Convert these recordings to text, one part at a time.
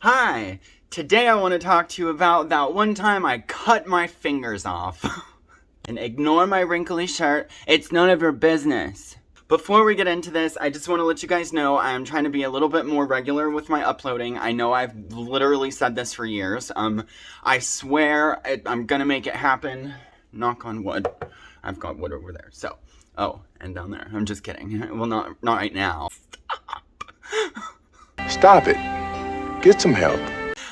Hi! Today I want to talk to you about that one time I cut my fingers off. And ignore my wrinkly shirt, it's none of your business. Before we get into this, I just want to let you guys know I'm trying to be a little bit more regular with my uploading. I know I've literally said this for years. I swear I'm gonna make it happen. Knock on wood. I've got wood over there, so. Oh, and down there. I'm just kidding. Well, not right now. Stop it. Get some help.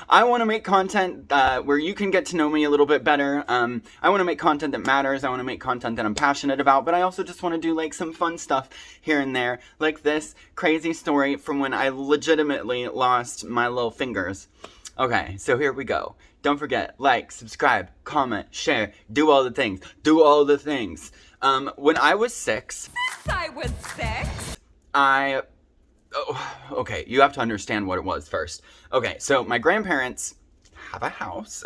I want to make content where you can get to know me a little bit better. I want to make content that matters. I want to make content that I'm passionate about, but I also just want to do like some fun stuff here and there, like this crazy story from when I legitimately lost my little fingers. Okay, so here we go. Don't forget, like, subscribe, comment, share, do all the things. Do all the things. When I was 6... I was 6? Okay, you have to understand what it was first. Okay, so my grandparents have a house,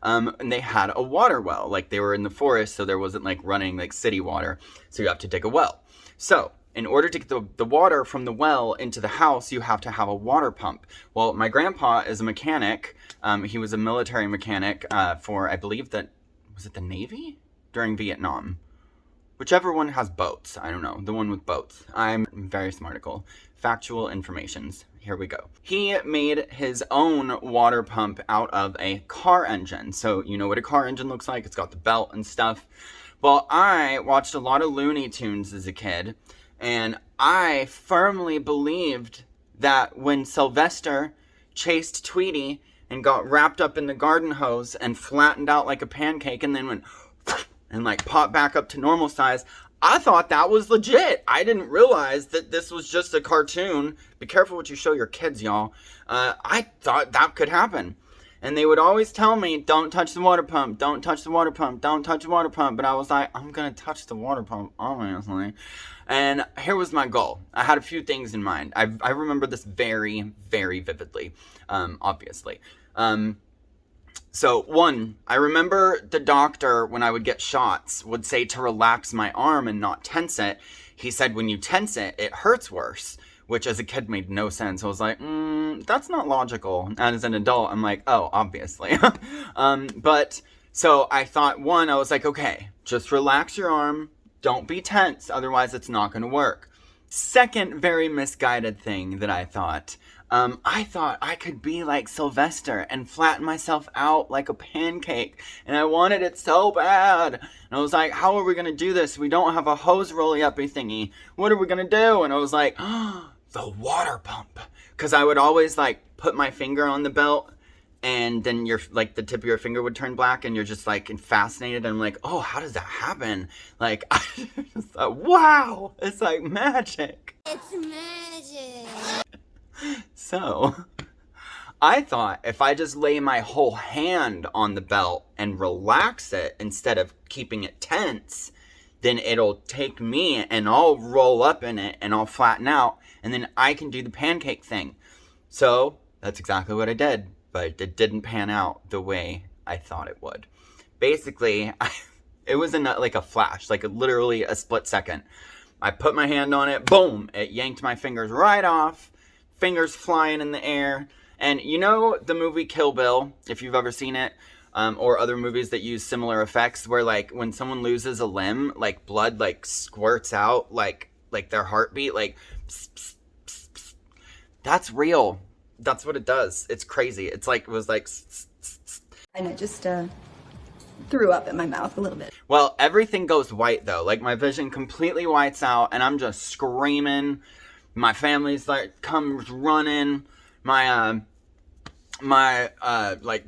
and they had a water well. Like, they were in the forest, so there wasn't, like, running, like, city water, so you have to dig a well. So, in order to get the water from the well into the house, you have to have a water pump. Well, my grandpa is a mechanic. He was a military mechanic for, I believe was it the Navy? During Vietnam. Whichever one has boats. I don't know. The one with boats. I'm very smarticle. Factual informations. Here we go. He made his own water pump out of a car engine. So you know what a car engine looks like. It's got the belt and stuff. Well, I watched a lot of Looney Tunes as a kid. And I firmly believed that when Sylvester chased Tweety and got wrapped up in the garden hose and flattened out like a pancake and then went... and like pop back up to normal size, I thought that was legit. I didn't realize that this was just a cartoon. Be careful what you show your kids, y'all. I thought that could happen. And they would always tell me, don't touch the water pump, don't touch the water pump, don't touch the water pump. But I was like, I'm gonna touch the water pump, obviously. And here was my goal. I had a few things in mind. I remember this very, very vividly, obviously. So, one, I remember the doctor, when I would get shots, would say to relax my arm and not tense it. He said when you tense it, it hurts worse, which as a kid made no sense. I was like, that's not logical. And as an adult, I'm like, oh, obviously. But, so I thought, one, I was like, okay, just relax your arm. Don't be tense, otherwise it's not going to work. Second very misguided thing that I thought I could be like Sylvester and flatten myself out like a pancake. And I wanted it so bad. And I was like, how are we going to do this? We don't have a hose rolly-uppy thingy. What are we going to do? And I was like, oh, the water pump. Because I would always like put my finger on the belt and then the tip of your finger would turn black and you're just like fascinated. And I'm like, oh, how does that happen? Like, I just thought, wow, it's like magic. It's magic. So, I thought if I just lay my whole hand on the belt and relax it instead of keeping it tense, then it'll take me and I'll roll up in it and I'll flatten out and then I can do the pancake thing. So, that's exactly what I did, but it didn't pan out the way I thought it would. Basically, it was like a flash, like literally a split second. I put my hand on it, boom, it yanked my fingers right off. Fingers flying in the air. And you know the movie Kill Bill, if you've ever seen it, or other movies that use similar effects where like when someone loses a limb, like blood like squirts out like their heartbeat, like pss, pss, pss, pss. That's real. That's what it does. It's crazy. It's like, it was like pss, pss, pss. And I just threw up in my mouth a little bit. Well, everything goes white though. Like my vision completely whites out and I'm just screaming. My family's like comes running. My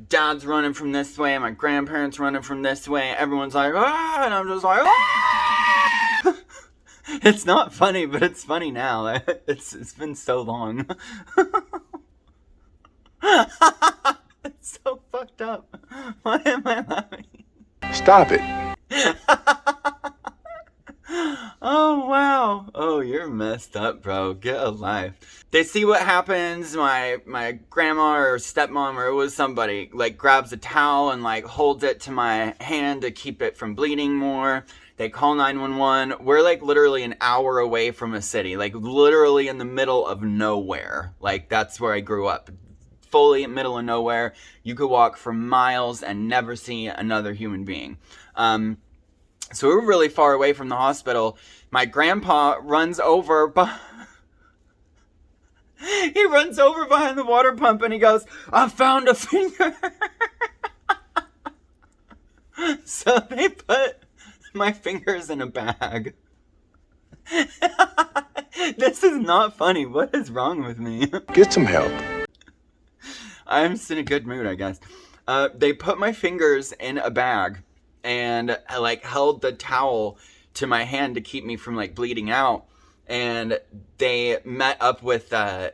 dad's running from this way. My grandparents running from this way. Everyone's like, ah, and I'm just like, ah. It's not funny, but it's funny now. It's been so long. It's so fucked up. Why am I laughing? Stop it. Oh, wow. Oh, you're messed up, bro. Get a life. They see what happens. My grandma or stepmom or it was somebody like grabs a towel and like holds it to my hand to keep it from bleeding more. They call 911. We're like literally an hour away from a city, like literally in the middle of nowhere. Like that's where I grew up. fully middle of nowhere. You could walk for miles and never see another human being. So we were really far away from the hospital. My grandpa runs over, he runs over behind the water pump and he goes, "I found a finger." So they put my fingers in a bag. This is not funny. What is wrong with me? Get some help. I'm just in a good mood, I guess. They put my fingers in a bag, and I like held the towel to my hand to keep me from like bleeding out. And they met up with the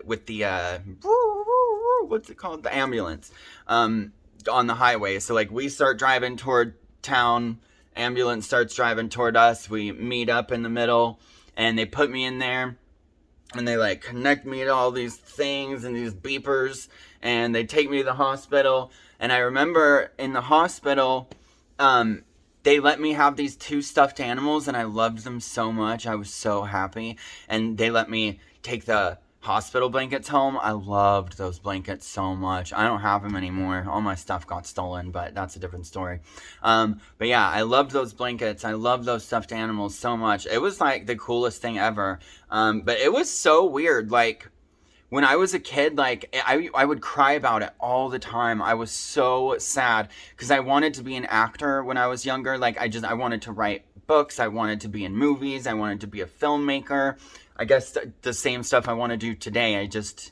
what's it called? The ambulance on the highway. So like we start driving toward town, ambulance starts driving toward us. We meet up in the middle, and they put me in there, and they like connect me to all these things and these beepers, and they take me to the hospital. And I remember in the hospital, they let me have these 2 stuffed animals, and I loved them so much. I was so happy. And they let me take the hospital blankets home. I loved those blankets so much. I don't have them anymore. All my stuff got stolen, but that's a different story. But yeah, I loved those blankets. I loved those stuffed animals so much. It was like the coolest thing ever. But it was so weird. Like, when I was a kid, like, I would cry about it all the time. I was so sad because I wanted to be an actor when I was younger. Like, I wanted to write books. I wanted to be in movies. I wanted to be a filmmaker. I guess the same stuff I want to do today. I just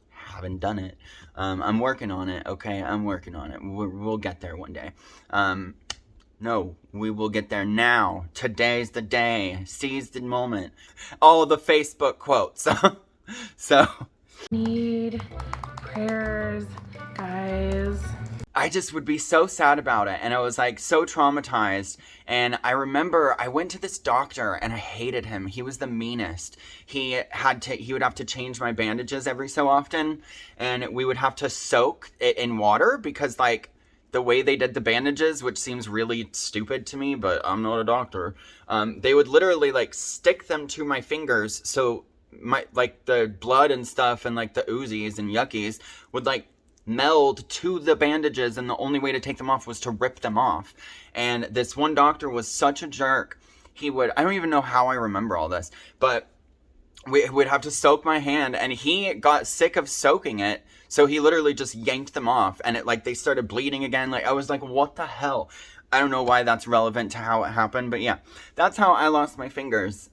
haven't done it. I'm working on it, okay? I'm working on it. We'll get there one day. No, we will get there now. Today's the day. Seize the moment. All the Facebook quotes. So, need prayers, guys. I just would be so sad about it, and I was like so traumatized. And I remember I went to this doctor and I hated him. He was the meanest. He would have to change my bandages every so often, and we would have to soak it in water because like the way they did the bandages, which seems really stupid to me, but I'm not a doctor. They would literally like stick them to my fingers, so my like the blood and stuff and like the oozies and yuckies would like meld to the bandages, and the only way to take them off was to rip them off. And this one doctor was such a jerk. I don't even know how I remember all this, but we would have to soak my hand, and he got sick of soaking it, so he literally just yanked them off, and they started bleeding again. Like, I was like, what the hell? I don't know why that's relevant to how it happened, but yeah, that's how I lost my fingers.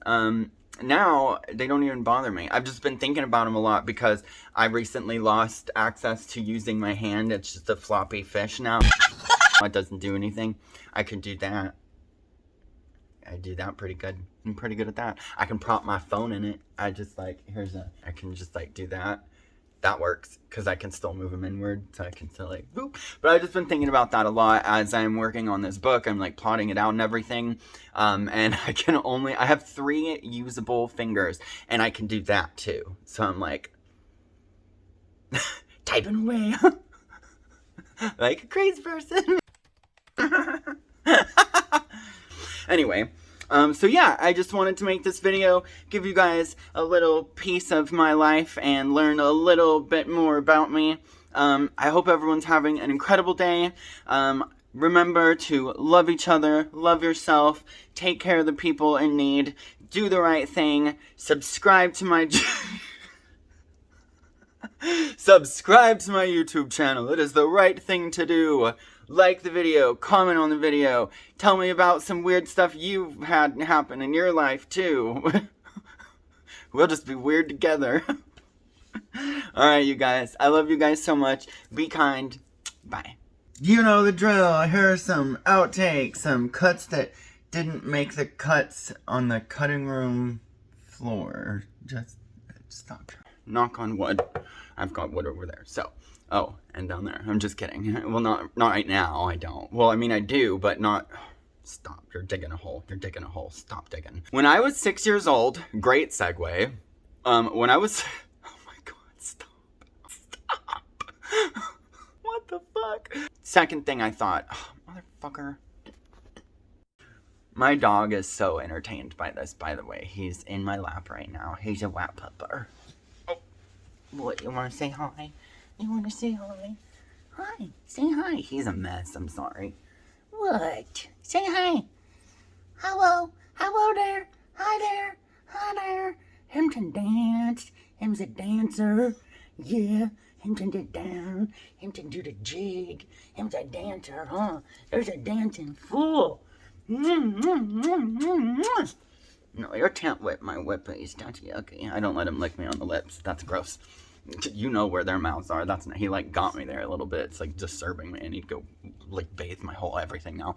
Now they don't even bother me. I've just been thinking about them a lot because I recently lost access to using my hand. It's just a floppy fish now. It doesn't do anything. I can do that. I do that pretty good. I'm pretty good at that. I can prop my phone in it. I can just like do that. That works because I can still move them inward, so I can still like boop. But I've just been thinking about that a lot as I'm working on this book. I'm like plotting it out and everything. And I have 3 usable fingers, and I can do that too. So I'm like typing away like a crazy person. Anyway. So yeah, I just wanted to make this video, give you guys a little piece of my life and learn a little bit more about me. I hope everyone's having an incredible day. Remember to love each other, love yourself, take care of the people in need, do the right thing, subscribe to my YouTube channel. It is the right thing to do. Like the video, comment on the video, tell me about some weird stuff you've had happen in your life too. We'll just be weird together. Alright, you guys, I love you guys so much. Be kind. Bye. You know the drill. Here are some outtakes, some cuts that didn't make the cuts on the cutting room floor. Just stop. Knock on wood. I've got wood over there, so. Oh, and down there. I'm just kidding. Well, not right now. I don't. Well, I mean, I do, but not... Stop. You're digging a hole. You're digging a hole. Stop digging. When I was 6 years old, great segue. When I was... Oh my god, stop. Stop. What the fuck? Second thing I thought, oh, motherfucker. My dog is so entertained by this, by the way. He's in my lap right now. He's a wet pupper. Oh. What, you want to say hi? You want to say hi? Hi. Say hi. He's a mess. I'm sorry. What? Say hi. Hello. Hello there. Hi there. Hi there. Him to dance. Him's a dancer. Yeah. Him to get down. Him to do the jig. Him's a dancer, huh? There's a dancing fool. No, you can't whip my whippies, don't you? Okay, I don't let him lick me on the lips. That's gross. You know where their mouths are. That's not, he like got me there a little bit. It's like disturbing me. I need to go like bathe my whole everything now.